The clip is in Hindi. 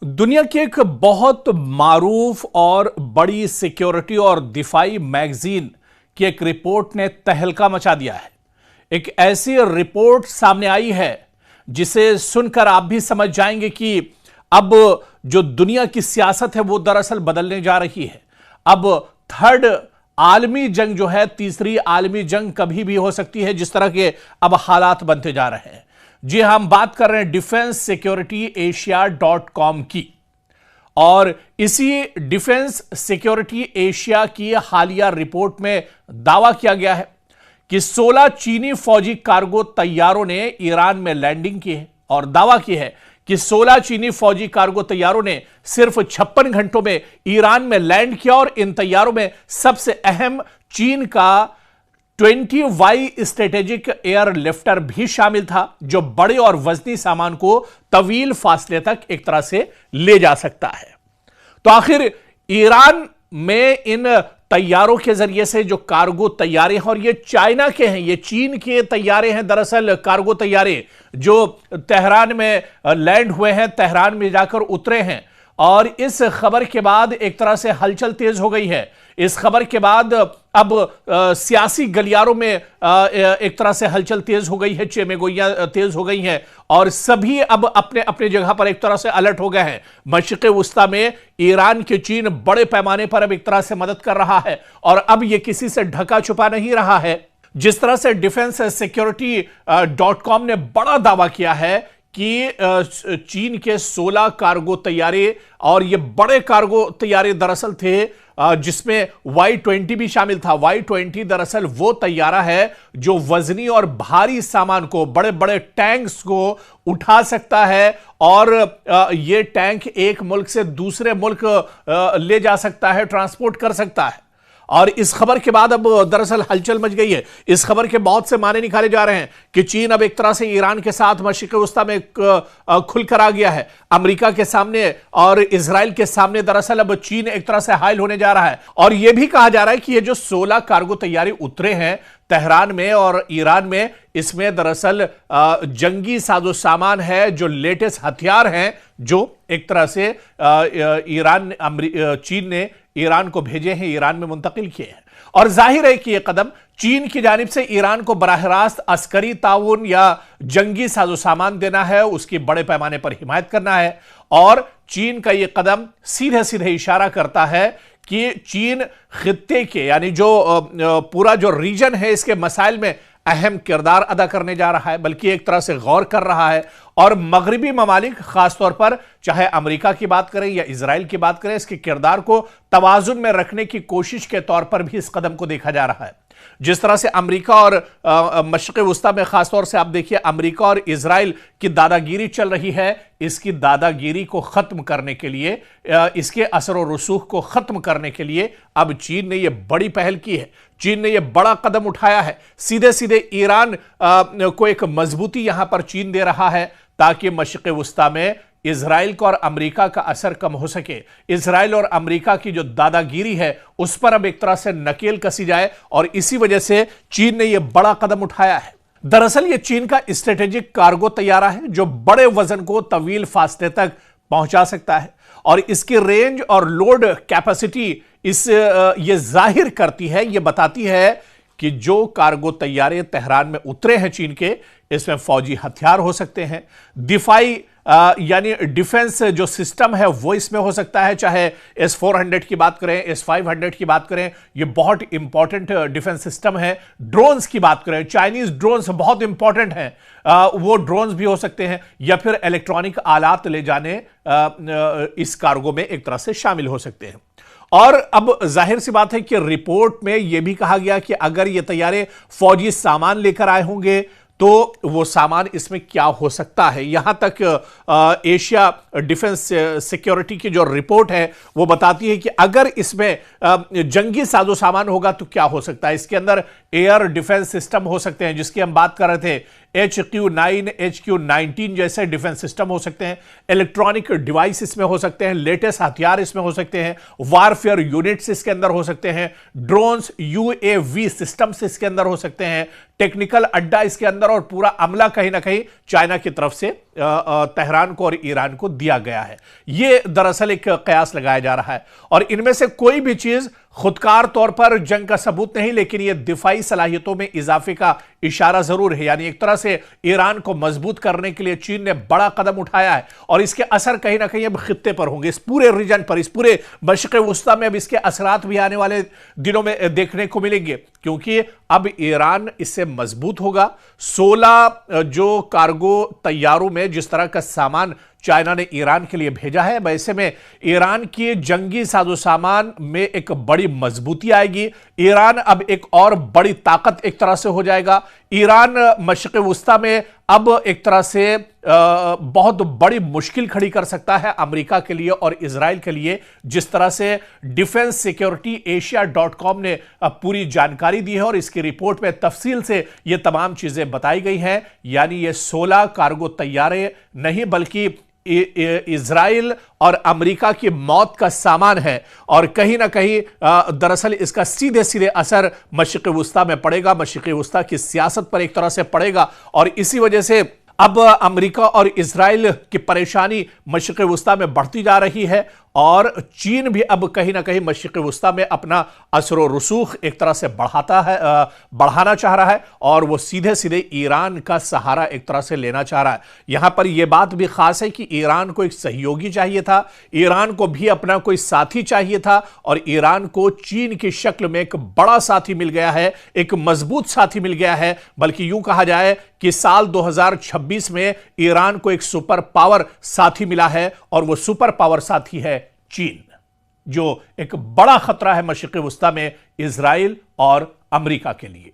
दुनिया की एक बहुत मारूफ और बड़ी सिक्योरिटी और दिफाई मैगजीन की एक रिपोर्ट ने तहलका मचा दिया है। एक ऐसी रिपोर्ट सामने आई है जिसे सुनकर आप भी समझ जाएंगे कि अब जो दुनिया की सियासत है वो दरअसल बदलने जा रही है। अब थर्ड आलमी जंग जो है, तीसरी आलमी जंग कभी भी हो सकती है, जिस तरह के अब हालात बनते जा रहे हैं। जी हाँ, हम बात कर रहे हैं डिफेंस सिक्योरिटी एशिया.com की। और इसी डिफेंस सिक्योरिटी एशिया की हालिया रिपोर्ट में दावा किया गया है कि 16 चीनी फौजी कार्गो तैयारों ने ईरान में लैंडिंग की है और दावा की है कि 16 चीनी फौजी कार्गो तैयारों ने सिर्फ 56 घंटों में ईरान में लैंड किया। और इन तैयारों में सबसे अहम चीन का 20Y स्ट्रेटेजिक एयर लिफ्टर भी शामिल था, जो बड़े और वजनी सामान को तवील फासले तक एक तरह से ले जा सकता है। तो आखिर ईरान में इन तैयारों के जरिए से जो कार्गो तैयारे हैं, और ये चाइना के हैं, ये चीन के तैयारे हैं, दरअसल कार्गो तैयारे जो तेहरान में लैंड हुए हैं, तेहरान में जाकर उतरे हैं। और इस खबर के बाद एक तरह से हलचल तेज हो गई है। इस खबर के बाद अब सियासी गलियारों में एक तरह से हलचल तेज हो गई है, चेमेगोइयां तेज हो गई हैं और सभी अब अपने अपने जगह पर एक तरह से अलर्ट हो गए हैं। मशरिक़ वुस्ता में ईरान के चीन बड़े पैमाने पर अब एक तरह से मदद कर रहा है और अब यह किसी से ढका छुपा नहीं रहा है। जिस तरह से डिफेंस सिक्योरिटी .com ने बड़ा दावा किया है कि चीन के 16 कार्गो तैयारे, और ये बड़े कार्गो तैयारे दरअसल थे जिसमें Y-20 भी शामिल था। Y-20 दरअसल वो तैयारा है जो वजनी और भारी सामान को, बड़े बड़े टैंक्स को उठा सकता है और ये टैंक एक मुल्क से दूसरे मुल्क ले जा सकता है, ट्रांसपोर्ट कर सकता है। और इस खबर के बाद अब दरअसल हलचल मच गई है। इस खबर के बहुत से माने निकाले जा रहे हैं कि चीन अब एक तरह से ईरान के साथ मशरिक़ वुस्ता में खुलकर आ गया है। अमेरिका के सामने और इजराइल के सामने दरअसल अब चीन एक तरह से हायल होने जा रहा है। और यह भी कहा जा रहा है कि ये जो 16 कार्गो तैयारी उतरे हैं तेहरान में और ईरान में, इसमें दरअसल जंगी साजो सामान है, जो लेटेस्ट हथियार हैं, जो एक तरह से चीन ने ईरान को भेजे हैं, ईरान में मुंतकिल किए हैं। और जाहिर है कि यह कदम चीन की जानिब से ईरान को बराह रास्त अस्करी ताउन या जंगी साजो सामान देना है, उसकी बड़े पैमाने पर हिमायत करना है। और चीन का यह कदम सीधे सीधे इशारा करता है कि चीन खित्ते के, यानी जो पूरा जो रीजन है, इसके मसाइल में अहम किरदार अदा करने जा रहा है, बल्कि एक तरह से गौर कर रहा है। और मगरबी ममालिक, खासतौर पर चाहे अमेरिका की बात करें या इजराइल की बात करें, इसके किरदार को तवाजुन में रखने की कोशिश के तौर पर भी इस कदम को देखा जा रहा है। जिस तरह से अमेरिका और मशरिक़ वुस्ता में खासतौर से आप देखिए अमेरिका और इजराइल की दादागिरी चल रही है, इसकी दादागिरी को खत्म करने के लिए, इसके असर और रसूख को खत्म करने के लिए अब चीन ने यह बड़ी पहल की है। चीन ने यह बड़ा कदम उठाया है। सीधे सीधे ईरान को एक मजबूती यहां पर चीन दे रहा है ताकि मशरिक़ वुस्ता में इजराइल का और अमेरिका का असर कम हो सके। इजराइल और अमेरिका की जो दादागिरी है उस पर अब एक तरह से नकेल कसी जाए, और इसी वजह से चीन ने यह बड़ा कदम उठाया है। दरअसल यह चीन का स्ट्रेटेजिक कार्गो तैयारा है जो बड़े वजन को तवील फासले तक पहुंचा सकता है, और इसकी रेंज और लोड कैपेसिटी ये जाहिर करती है, ये बताती है कि जो कार्गो तैयारे तेहरान में उतरे हैं चीन के, इसमें फौजी हथियार हो सकते हैं, दिफाई यानी डिफेंस जो सिस्टम है वो इसमें हो सकता है, चाहे S-400 की बात करें, S-500 की बात करें, ये बहुत इंपॉर्टेंट डिफेंस सिस्टम है। ड्रोन्स की बात करें, चाइनीज ड्रोन्स बहुत इंपॉर्टेंट हैं, वो ड्रोन्स भी हो सकते हैं, या फिर इलेक्ट्रॉनिक आलात ले जाने इस कार्गो में एक तरह से शामिल हो सकते हैं। और अब जाहिर सी बात है कि रिपोर्ट में यह भी कहा गया कि अगर ये तैयारे फौजी सामान लेकर आए होंगे तो वो सामान इसमें क्या हो सकता है। यहां तक एशिया डिफेंस सिक्योरिटी की जो रिपोर्ट है वो बताती है कि अगर इसमें जंगी साजो सामान होगा तो क्या हो सकता है। इसके अंदर एयर डिफेंस सिस्टम हो सकते हैं, जिसकी हम बात कर रहे थे, HQ-9, HQ-19 जैसे डिफेंस सिस्टम हो सकते हैं, इलेक्ट्रॉनिक डिवाइस इसमें हो सकते हैं, लेटेस्ट हथियार इसमें हो सकते हैं, वारफेयर यूनिट्स इसके अंदर हो सकते हैं, ड्रोन्स, UAV सिस्टम्स इसके अंदर हो सकते हैं, टेक्निकल अड्डा इसके अंदर, और पूरा अमला कहीं ना कहीं चाइना की तरफ से तेहरान को और ईरान को दिया गया है। यह दरअसल एक कयास लगाया जा रहा है और इनमें से कोई भी चीज खुदकार तौर पर जंग का सबूत नहीं, लेकिन यह दिफाई सलाहियतों में इजाफे का इशारा जरूर है। यानी एक तरह से ईरान को मजबूत करने के लिए चीन ने बड़ा कदम उठाया है और इसके असर कहीं ना कहीं अब खित्ते पर होंगे, इस पूरे रीजन पर, इस पूरे मशरिक़ वुस्ता में अब इसके असरात भी आने वाले दिनों में देखने को मिलेंगे, क्योंकि अब ईरान इससे मजबूत होगा। 16 जो कार्गो तैयारों में जिस तरह का सामान चाइना ने ईरान के लिए भेजा है, वैसे में ईरान की जंगी साजो सामान में एक बड़ी मजबूती आएगी। ईरान अब एक और बड़ी ताकत एक तरह से हो जाएगा। ईरान मशरिक़ वुस्ता में अब एक तरह से बहुत बड़ी मुश्किल खड़ी कर सकता है अमेरिका के लिए और इजराइल के लिए, जिस तरह से डिफेंस सिक्योरिटी एशिया.com ने पूरी जानकारी दी है और इसकी रिपोर्ट में तफसील से यह तमाम चीजें बताई गई हैं। यानी ये 16 कार्गो तैयारे नहीं बल्कि इजराइल और अमेरिका की मौत का सामान है और कहीं ना कहीं दरअसल इसका सीधे सीधे असर मशरिक़ वुस्ता में पड़ेगा, मशरिक़ वुस्ता की सियासत पर एक तरह से पड़ेगा और इसी वजह से अब अमेरिका और इजराइल की परेशानी मशरिक़ वुस्ता में बढ़ती जा रही है और चीन भी अब कहीं ना कहीं मशरिक़ वुस्ता में अपना असर रसूख एक तरह से बढ़ाना चाह रहा है और वो सीधे सीधे ईरान का सहारा एक तरह से लेना चाह रहा है। यहां पर यह बात भी खास है कि ईरान को एक सहयोगी चाहिए था, ईरान को भी अपना कोई साथी चाहिए था और ईरान को चीन की शक्ल में एक बड़ा साथी मिल गया है, एक मजबूत साथी मिल गया है। बल्कि यूं कहा जाए कि साल 2026 में ईरान को एक सुपर पावर साथी मिला है और वो सुपर पावर साथी है चीन, जो एक बड़ा खतरा है मशरिक़ वुस्ता में इजराइल और अमेरिका के लिए।